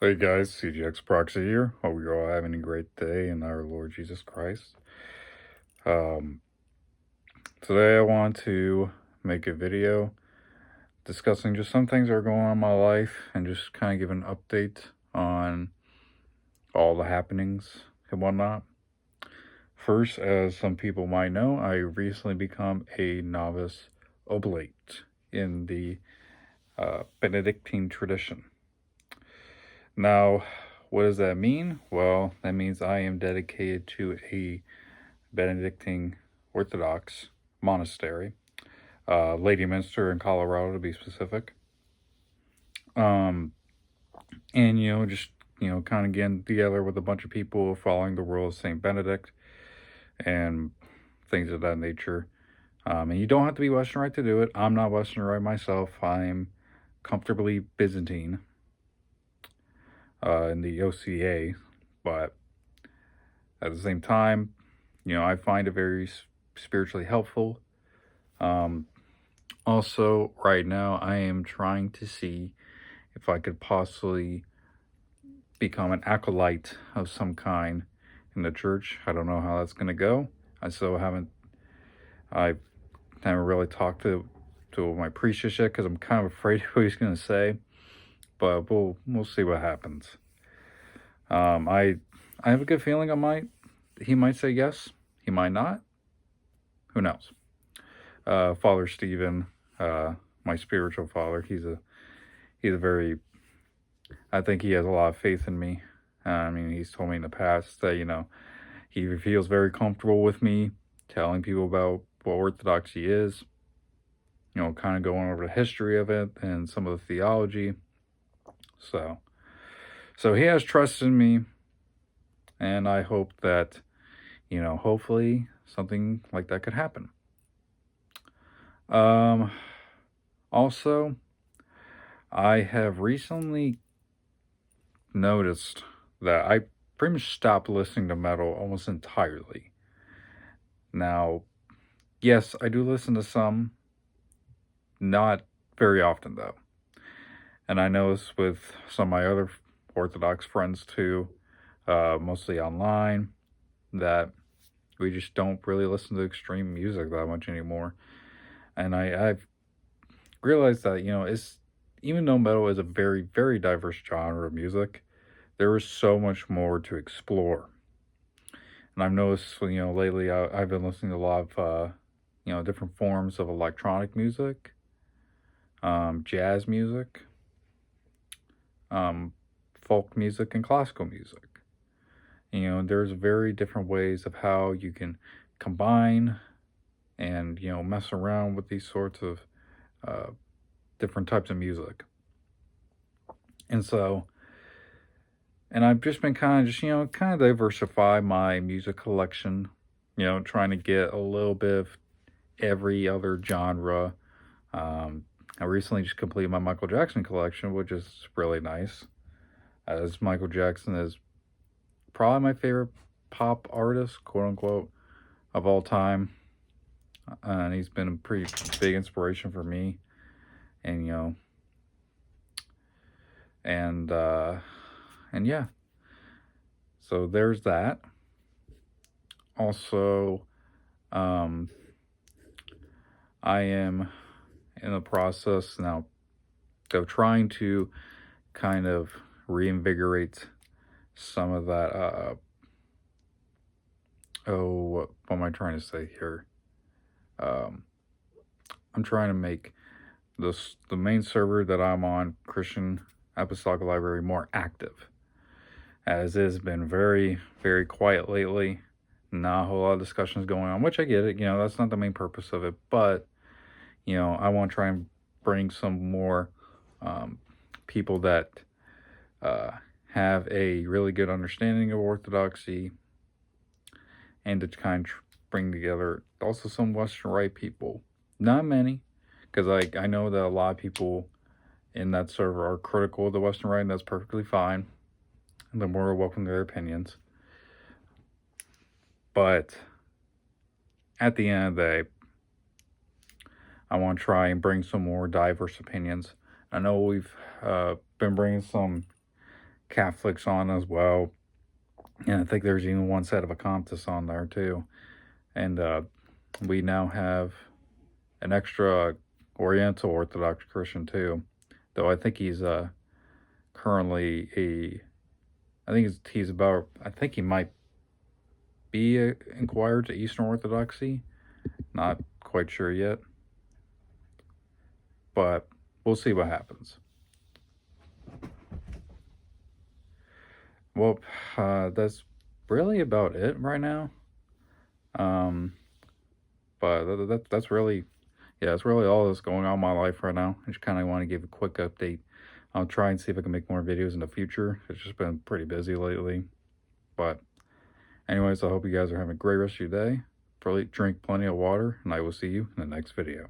Hey guys, CGX Proxy here. Hope you're all having a great day in our Lord Jesus Christ. Um, Today I want to make a video discussing just some things that are going on in my life and just kind of give an update on all the happenings and whatnot. First, as some people might know, I recently become a novice oblate in the Benedictine tradition. Now, what does that mean? Well, that means I am dedicated to a Benedictine Orthodox monastery, Lady Minster in Colorado to be specific. Um, and just kind of getting together with a bunch of people following the rules of Saint Benedict and things of that nature. And you don't have to be Western Rite to do it. I'm not Western Rite myself. I'm comfortably Byzantine in the OCA, but at the same time, I find it very spiritually helpful. Um, Also, right now, I am trying to see if I could possibly become an acolyte of some kind in the church. I don't know how that's going to go. I haven't really talked to my priest yet because I'm kind of afraid of what he's going to say. But we'll see what happens. I have a good feeling he might say yes. He might not. Who knows? Father Stephen, my spiritual father, he's a very, I think he has a lot of faith in me. I mean, he's told me in the past that, he feels very comfortable with me telling people about what Orthodoxy is, kind of going over the history of it and some of the theology. So he has trust in me, and I hope that, hopefully something like that could happen. Also, I have recently noticed that I pretty much stopped listening to metal almost entirely. Now, yes, I do listen to some, not very often though. And I notice with some of my other Orthodox friends too, mostly online, that we just don't really listen to extreme music that much anymore. And I've realized that, it's even though metal is a very, very diverse genre of music, there is so much more to explore. And I've noticed, lately I've been listening to a lot of, different forms of electronic music, jazz music, folk music, and classical music. There's very different ways of how you can combine and, mess around with these sorts of different types of music. And so, and I've just been kind of diversify my music collection, trying to get a little bit of every other genre. I recently just completed my Michael Jackson collection, which is really nice, as Michael Jackson is probably my favorite pop artist, quote unquote, of all time. And he's been a pretty big inspiration for me. And, and yeah. So there's that. Also, I am in the process now of trying to kind of reinvigorate some of that. What am I trying to say here? I'm trying to make the main server that I'm on, Christian Apostolic Library, more active, as it has been very, very quiet lately. Not a whole lot of discussions going on, which I get it. That's not the main purpose of it, but I want to try and bring some more people that have a really good understanding of Orthodoxy, and to kind of bring together also some Western Rite people. Not many, because I know that a lot of people in that server are critical of the Western Rite, and that's perfectly fine. And they're more welcome to their opinions. But at the end of the day, I want to try and bring some more diverse opinions. I know we've been bringing some Catholics on as well. And I think there's even one set of a Comtus on there too. And we now have an extra Oriental Orthodox Christian too. Though I think he's currently I think he might be inquired to Eastern Orthodoxy. Not quite sure yet. But we'll see what happens. Well, that's really about it right now. But that's really, yeah, that's really all that's going on in my life right now. I just kind of want to give a quick update. I'll try and see if I can make more videos in the future. It's just been pretty busy lately. But anyways, I hope you guys are having a great rest of your day. Drink plenty of water, and I will see you in the next video.